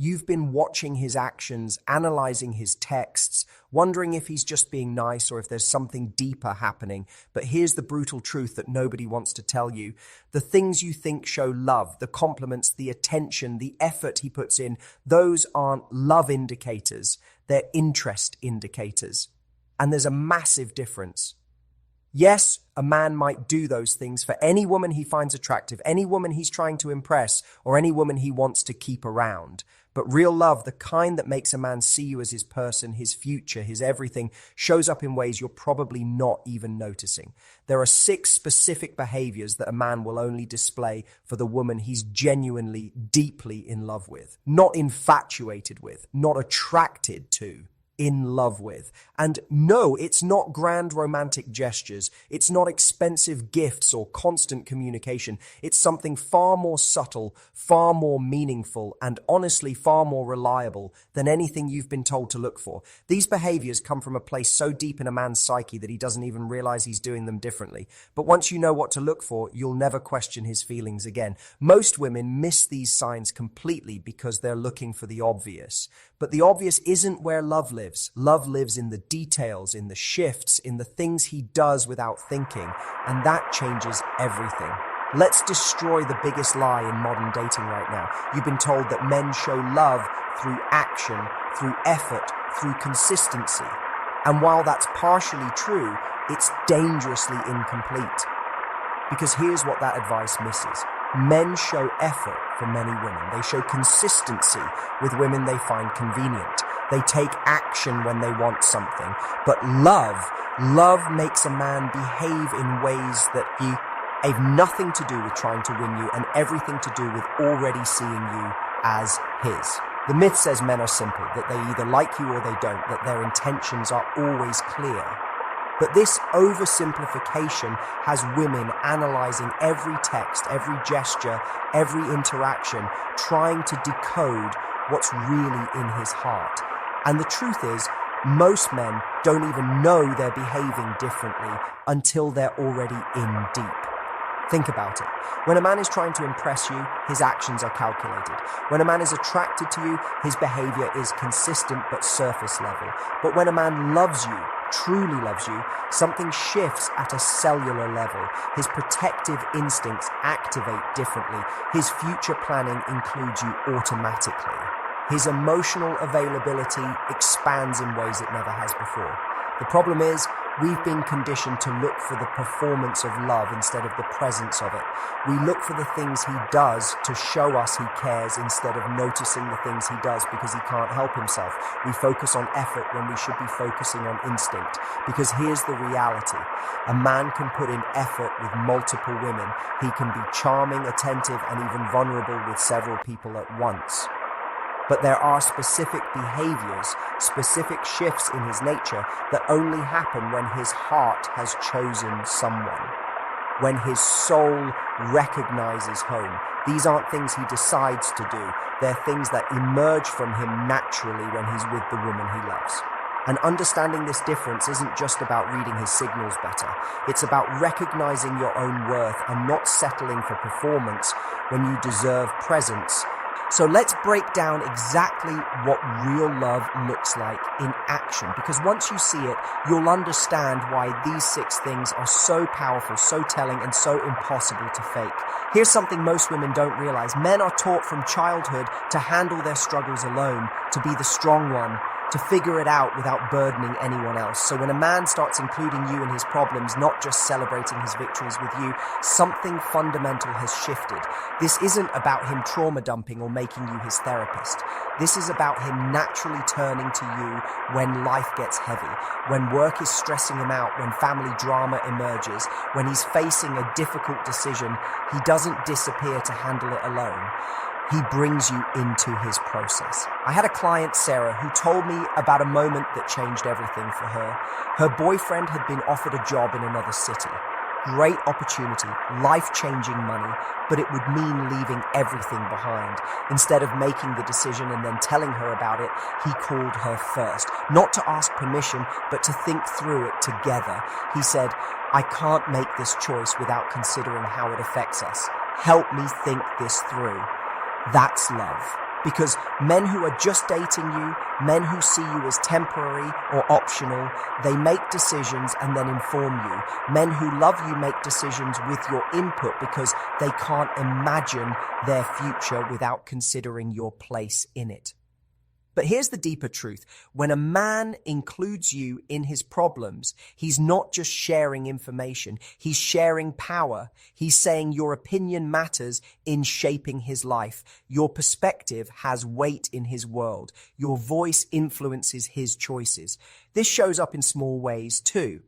You've been watching his actions, analyzing his texts, wondering if he's just being nice or if there's something deeper happening. But here's the brutal truth that nobody wants to tell you. The things you think show love, the compliments, the attention, the effort he puts in, those aren't love indicators. They're interest indicators. And there's a massive difference. Yes, a man might do those things for any woman he finds attractive, any woman he's trying to impress, or any woman he wants to keep around. But real love, the kind that makes a man see you as his person, his future, his everything, shows up in ways you're probably not even noticing. There are 6 specific behaviors that a man will only display for the woman he's genuinely, deeply in love with. Not infatuated with, not attracted to. In love with. And no, it's not grand romantic gestures. It's not expensive gifts or constant communication. It's something far more subtle, far more meaningful, and honestly far more reliable than anything you've been told to look for. These behaviors come from a place so deep in a man's psyche that he doesn't even realize he's doing them differently. But once you know what to look for, you'll never question his feelings again. Most women miss these signs completely because they're looking for the obvious. But the obvious isn't where love lives. Love lives in the details, in the shifts, in the things he does without thinking, and that changes everything. Let's destroy the biggest lie in modern dating right now. You've been told that men show love through action, through effort, through consistency. And while that's partially true, it's dangerously incomplete. Because here's what that advice misses. Men show effort for many women. They show consistency with women they find convenient. They take action when they want something. But love makes a man behave in ways that have nothing to do with trying to win you and everything to do with already seeing you as his. The myth says men are simple, that they either like you or they don't, that their intentions are always clear. But this oversimplification has women analyzing every text, every gesture, every interaction, trying to decode what's really in his heart. And the truth is, most men don't even know they're behaving differently until they're already in deep. Think about it. When a man is trying to impress you, his actions are calculated. When a man is attracted to you, his behavior is consistent but surface level. But when a man loves you, truly loves you, something shifts at a cellular level. His protective instincts activate differently. His future planning includes you automatically. His emotional availability expands in ways it never has before. The problem is, we've been conditioned to look for the performance of love instead of the presence of it. We look for the things he does to show us he cares instead of noticing the things he does because he can't help himself. We focus on effort when we should be focusing on instinct. Because here's the reality. A man can put in effort with multiple women. He can be charming, attentive, and even vulnerable with several people at once. But there are specific behaviors, specific shifts in his nature that only happen when his heart has chosen someone, when his soul recognizes home. These aren't things he decides to do. They're things that emerge from him naturally when he's with the woman he loves. And understanding this difference isn't just about reading his signals better. It's about recognizing your own worth and not settling for performance when you deserve presence. So let's break down exactly what real love looks like in action, because once you see it, you'll understand why these 6 things are so powerful, so telling, and so impossible to fake. Here's something most women don't realize. Men are taught from childhood to handle their struggles alone, to be the strong one, to figure it out without burdening anyone else. So when a man starts including you in his problems, not just celebrating his victories with you, something fundamental has shifted. This isn't about him trauma dumping or making you his therapist. This is about him naturally turning to you when life gets heavy, when work is stressing him out, when family drama emerges, when he's facing a difficult decision. He doesn't disappear to handle it alone. He brings you into his process. I had a client, Sarah, who told me about a moment that changed everything for her. Her boyfriend had been offered a job in another city. Great opportunity, life-changing money, but it would mean leaving everything behind. Instead of making the decision and then telling her about it, he called her first. Not to ask permission, but to think through it together. He said, "I can't make this choice without considering how it affects us. Help me think this through." That's love. Because men who are just dating you, men who see you as temporary or optional, they make decisions and then inform you. Men who love you make decisions with your input because they can't imagine their future without considering your place in it. But here's the deeper truth. When a man includes you in his problems, he's not just sharing information. He's sharing power. He's saying your opinion matters in shaping his life. Your perspective has weight in his world. Your voice influences his choices. This shows up in small ways too.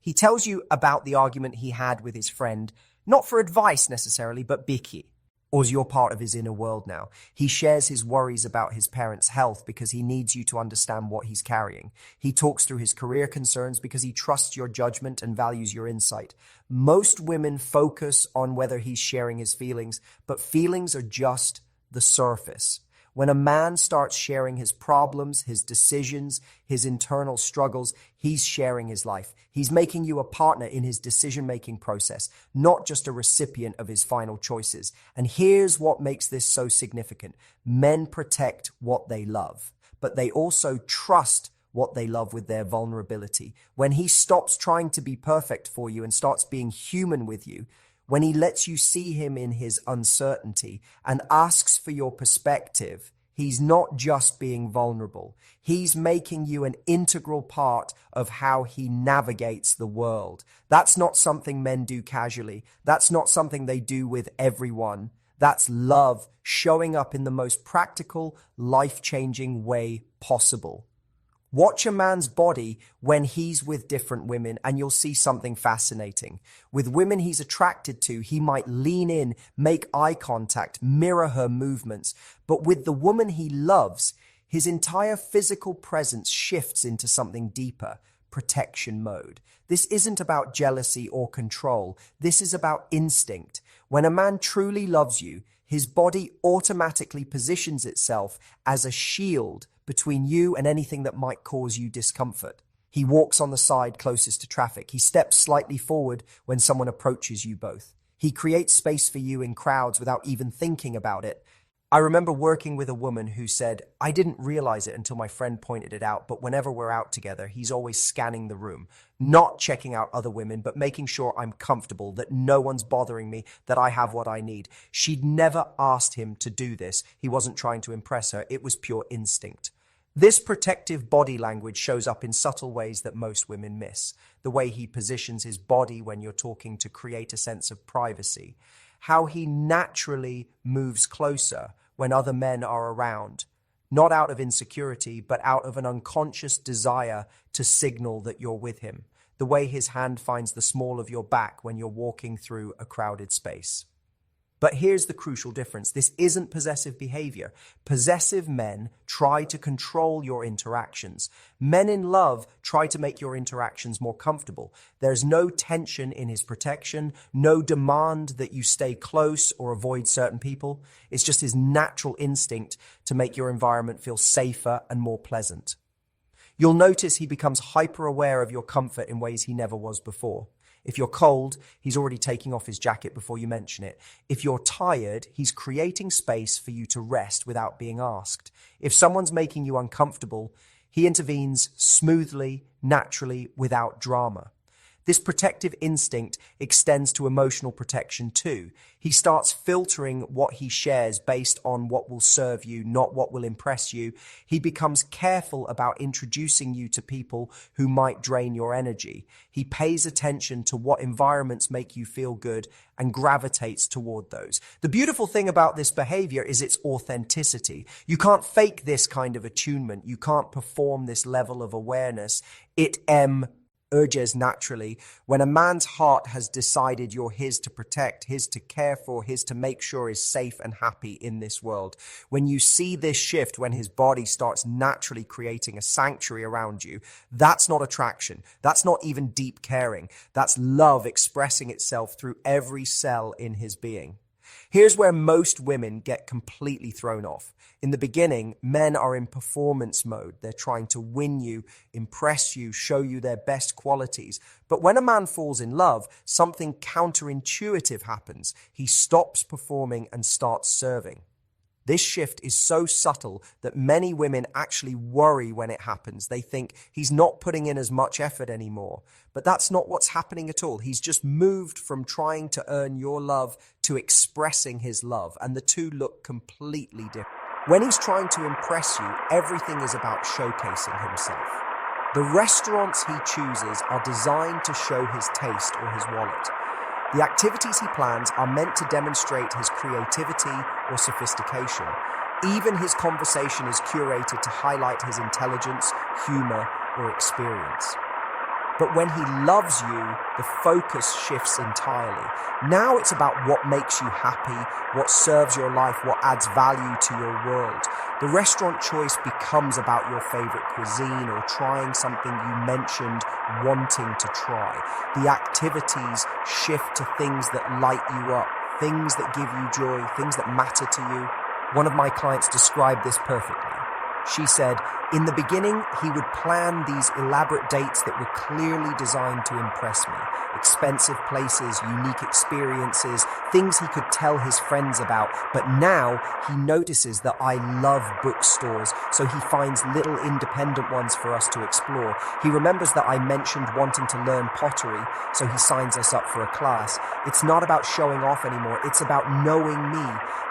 He tells you about the argument he had with his friend, not for advice necessarily, but biki. Or you're part of his inner world now. He shares his worries about his parents' health because he needs you to understand what he's carrying. He talks through his career concerns because he trusts your judgment and values your insight. Most women focus on whether he's sharing his feelings, but feelings are just the surface. When a man starts sharing his problems, his decisions, his internal struggles, he's sharing his life. He's making you a partner in his decision-making process, not just a recipient of his final choices. And here's what makes this so significant. Men protect what they love, but they also trust what they love with their vulnerability. When he stops trying to be perfect for you and starts being human with you, when he lets you see him in his uncertainty and asks for your perspective, he's not just being vulnerable. He's making you an integral part of how he navigates the world. That's not something men do casually. That's not something they do with everyone. That's love showing up in the most practical, life-changing way possible. Watch a man's body when he's with different women and you'll see something fascinating. With women he's attracted to, he might lean in, make eye contact, mirror her movements. But with the woman he loves, his entire physical presence shifts into something deeper, protection mode. This isn't about jealousy or control. This is about instinct. When a man truly loves you, his body automatically positions itself as a shield between you and anything that might cause you discomfort. He walks on the side closest to traffic. He steps slightly forward when someone approaches you both. He creates space for you in crowds without even thinking about it. I remember working with a woman who said, I didn't realize it until my friend pointed it out, but whenever we're out together, he's always scanning the room, not checking out other women, but making sure I'm comfortable, that no one's bothering me, that I have what I need. She'd never asked him to do this. He wasn't trying to impress her. It was pure instinct. This protective body language shows up in subtle ways that most women miss. The way he positions his body when you're talking to create a sense of privacy. How he naturally moves closer when other men are around. Not out of insecurity, but out of an unconscious desire to signal that you're with him. The way his hand finds the small of your back when you're walking through a crowded space. But here's the crucial difference. This isn't possessive behavior. Possessive men try to control your interactions. Men in love try to make your interactions more comfortable. There's no tension in his protection, no demand that you stay close or avoid certain people. It's just his natural instinct to make your environment feel safer and more pleasant. You'll notice he becomes hyper-aware of your comfort in ways he never was before. If you're cold, he's already taking off his jacket before you mention it. If you're tired, he's creating space for you to rest without being asked. If someone's making you uncomfortable, he intervenes smoothly, naturally, without drama. This protective instinct extends to emotional protection too. He starts filtering what he shares based on what will serve you, not what will impress you. He becomes careful about introducing you to people who might drain your energy. He pays attention to what environments make you feel good and gravitates toward those. The beautiful thing about this behavior is its authenticity. You can't fake this kind of attunement. You can't perform this level of awareness. It urges naturally. When a man's heart has decided you're his to protect, his to care for, his to make sure is safe and happy in this world. When you see this shift, when his body starts naturally creating a sanctuary around you, that's not attraction. That's not even deep caring. That's love expressing itself through every cell in his being. Here's where most women get completely thrown off. In the beginning, men are in performance mode. They're trying to win you, impress you, show you their best qualities. But when a man falls in love, something counterintuitive happens. He stops performing and starts serving. This shift is so subtle that many women actually worry when it happens. They think he's not putting in as much effort anymore. But that's not what's happening at all. He's just moved from trying to earn your love to expressing his love, and the two look completely different. When he's trying to impress you, everything is about showcasing himself. The restaurants he chooses are designed to show his taste or his wallet. The activities he plans are meant to demonstrate his creativity or sophistication. Even his conversation is curated to highlight his intelligence, humor, or experience. But when he loves you, the focus shifts entirely. Now it's about what makes you happy, what serves your life, what adds value to your world. The restaurant choice becomes about your favorite cuisine or trying something you mentioned wanting to try. The activities shift to things that light you up, things that give you joy, things that matter to you. One of my clients described this perfectly. She said, in the beginning, he would plan these elaborate dates that were clearly designed to impress me. Expensive places, unique experiences, things he could tell his friends about. But now he notices that I love bookstores, so he finds little independent ones for us to explore. He remembers that I mentioned wanting to learn pottery, so he signs us up for a class. It's not about showing off anymore, it's about knowing me.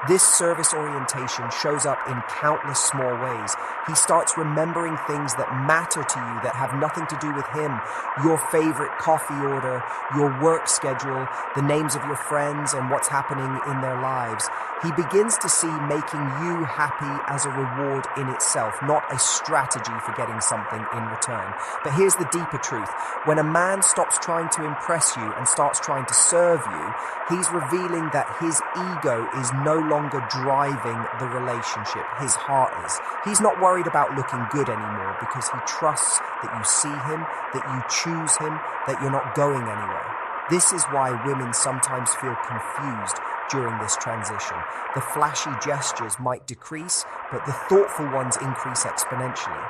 This service orientation shows up in countless small ways. He starts remembering things that matter to you that have nothing to do with him. Your favorite coffee order, your work schedule, the names of your friends, and what's happening in their lives. He begins to see making you happy as a reward in itself, not a strategy for getting something in return. But here's the deeper truth. When a man stops trying to impress you and starts trying to serve you, he's revealing that his ego is no longer driving the relationship. His heart is. He's not worried about looking good anymore because he trusts that you see him, that you choose him, that you're not going anywhere. This is why women sometimes feel confused during this transition. The flashy gestures might decrease, but the thoughtful ones increase exponentially.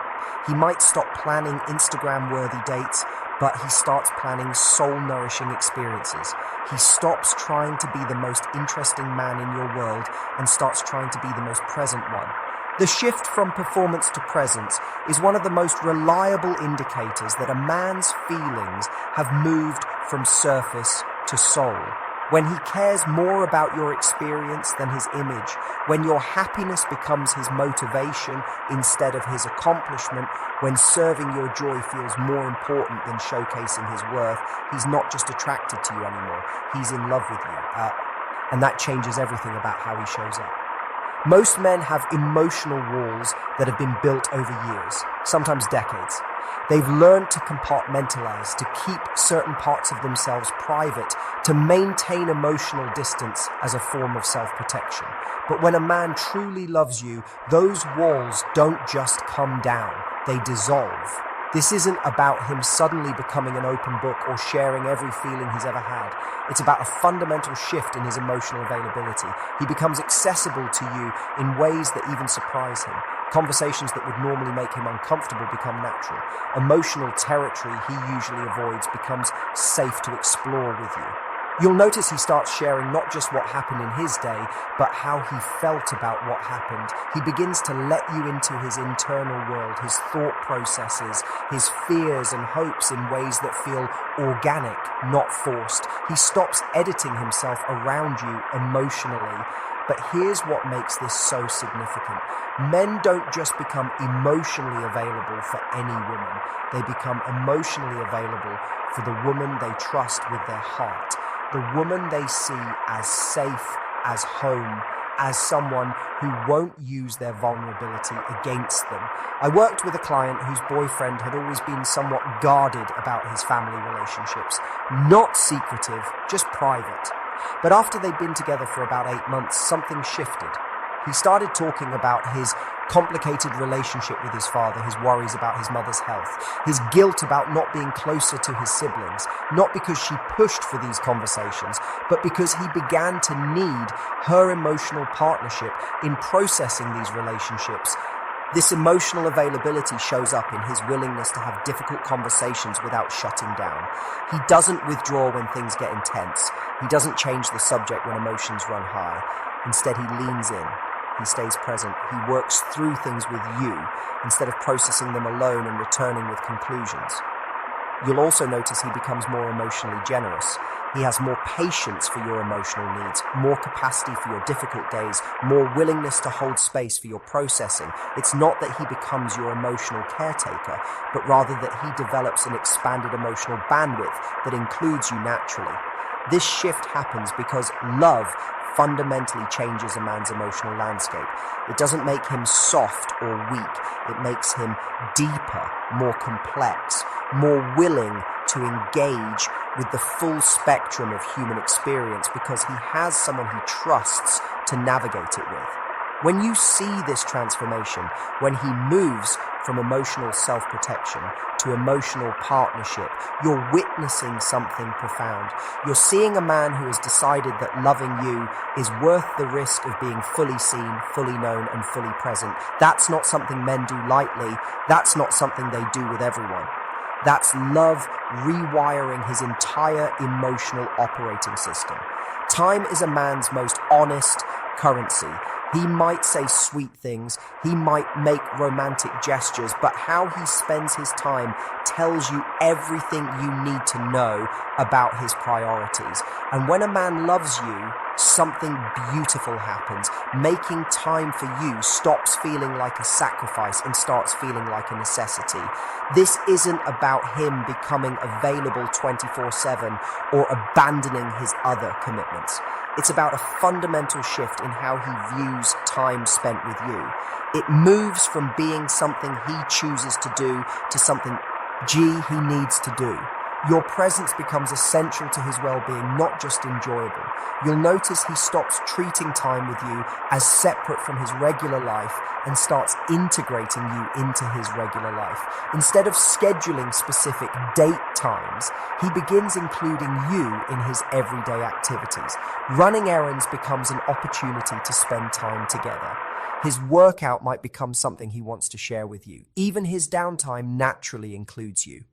He might stop planning Instagram-worthy dates, but he starts planning soul-nourishing experiences. He stops trying to be the most interesting man in your world and starts trying to be the most present one. The shift from performance to presence is one of the most reliable indicators that a man's feelings have moved from surface to soul. When he cares more about your experience than his image, when your happiness becomes his motivation instead of his accomplishment, when serving your joy feels more important than showcasing his worth, he's not just attracted to you anymore, he's in love with you. And that changes everything about how he shows up. Most men have emotional walls that have been built over years, sometimes decades. They've learned to compartmentalize, to keep certain parts of themselves private, to maintain emotional distance as a form of self-protection. But when a man truly loves you, those walls don't just come down, they dissolve. This isn't about him suddenly becoming an open book or sharing every feeling he's ever had. It's about a fundamental shift in his emotional availability. He becomes accessible to you in ways that even surprise him. Conversations that would normally make him uncomfortable become natural. Emotional territory he usually avoids becomes safe to explore with you. You'll notice he starts sharing not just what happened in his day, but how he felt about what happened. He begins to let you into his internal world, his thought processes, his fears and hopes in ways that feel organic, not forced. He stops editing himself around you emotionally. But here's what makes this so significant. Men don't just become emotionally available for any woman. They become emotionally available for the woman they trust with their heart. The woman they see as safe, as home, as someone who won't use their vulnerability against them. I worked with a client whose boyfriend had always been somewhat guarded about his family relationships. Not secretive, just private. But after they'd been together for about 8 months, something shifted. He started talking about his complicated relationship with his father, his worries about his mother's health, his guilt about not being closer to his siblings, not because she pushed for these conversations, but because he began to need her emotional partnership in processing these relationships. This emotional availability shows up in his willingness to have difficult conversations without shutting down. He doesn't withdraw when things get intense. He doesn't change the subject when emotions run high. Instead, he leans in. he stays present. He works through things with you instead of processing them alone and returning with conclusions. You'll also notice he becomes more emotionally generous. He has more patience for your emotional needs, more capacity for your difficult days, more willingness to hold space for your processing. It's not that he becomes your emotional caretaker, but rather that he develops an expanded emotional bandwidth that includes you naturally. This shift happens because love fundamentally changes a man's emotional landscape. It doesn't make him soft or weak. It makes him deeper, more complex, more willing to engage with the full spectrum of human experience because he has someone he trusts to navigate it with. When you see this transformation, when he moves from emotional self-protection to emotional partnership, you're witnessing something profound. You're seeing a man who has decided that loving you is worth the risk of being fully seen, fully known, and fully present. That's not something men do lightly. That's not something they do with everyone. That's love rewiring his entire emotional operating system. Time is a man's most honest currency. He might say sweet things, he might make romantic gestures, but how he spends his time tells you everything you need to know about his priorities. And when a man loves you, something beautiful happens. Making time for you stops feeling like a sacrifice and starts feeling like a necessity. This isn't about him becoming available 24/7 or abandoning his other commitments. It's about a fundamental shift in how he views time spent with you. It moves from being something he chooses to do to something, he needs to do. Your presence becomes essential to his well-being, not just enjoyable. You'll notice he stops treating time with you as separate from his regular life and starts integrating you into his regular life. Instead of scheduling specific date times, he begins including you in his everyday activities. Running errands becomes an opportunity to spend time together. His workout might become something he wants to share with you. Even his downtime naturally includes you.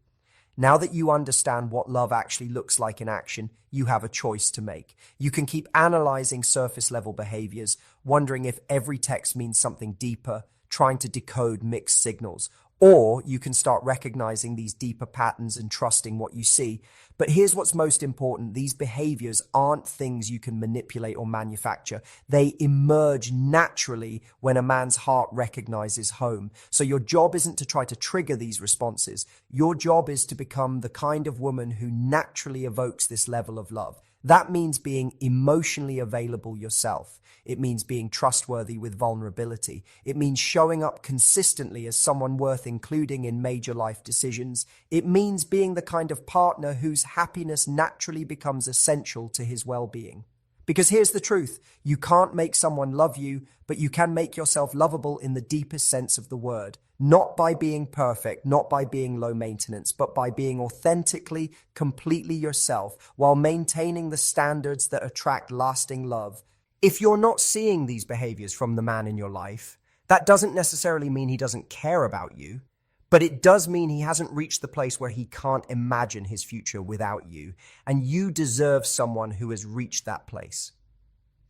Now that you understand what love actually looks like in action, you have a choice to make. You can keep analyzing surface level behaviors, wondering if every text means something deeper, trying to decode mixed signals. Or you can start recognizing these deeper patterns and trusting what you see. But here's what's most important. These behaviors aren't things you can manipulate or manufacture. They emerge naturally when a man's heart recognizes home. So your job isn't to try to trigger these responses. Your job is to become the kind of woman who naturally evokes this level of love. That means being emotionally available yourself. It means being trustworthy with vulnerability. It means showing up consistently as someone worth including in major life decisions. It means being the kind of partner whose happiness naturally becomes essential to his well-being. Because here's the truth, you can't make someone love you, but you can make yourself lovable in the deepest sense of the word. Not by being perfect, not by being low maintenance, but by being authentically, completely yourself, while maintaining the standards that attract lasting love. If you're not seeing these behaviors from the man in your life, that doesn't necessarily mean he doesn't care about you, but it does mean he hasn't reached the place where he can't imagine his future without you, and you deserve someone who has reached that place.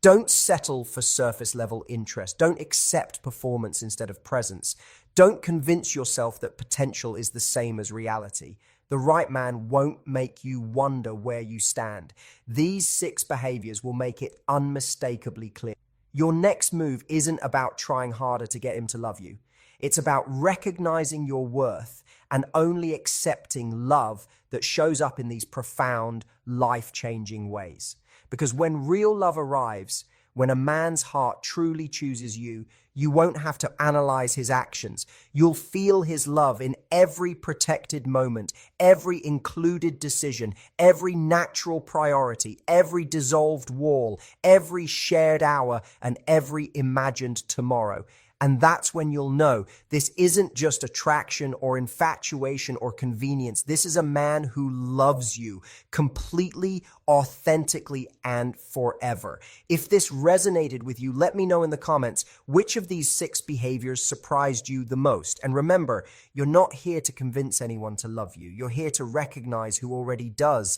Don't settle for surface level interest. Don't accept performance instead of presence. Don't convince yourself that potential is the same as reality. The right man won't make you wonder where you stand. These 6 behaviors will make it unmistakably clear. Your next move isn't about trying harder to get him to love you. It's about recognizing your worth and only accepting love that shows up in these profound, life-changing ways. Because when real love arrives, when a man's heart truly chooses you, you won't have to analyze his actions. You'll feel his love in every protected moment, every included decision, every natural priority, every dissolved wall, every shared hour, and every imagined tomorrow. And that's when you'll know this isn't just attraction or infatuation or convenience. This is a man who loves you completely, authentically, and forever. If this resonated with you, let me know in the comments which of these 6 behaviors surprised you the most. And remember, you're not here to convince anyone to love you. You're here to recognize who already does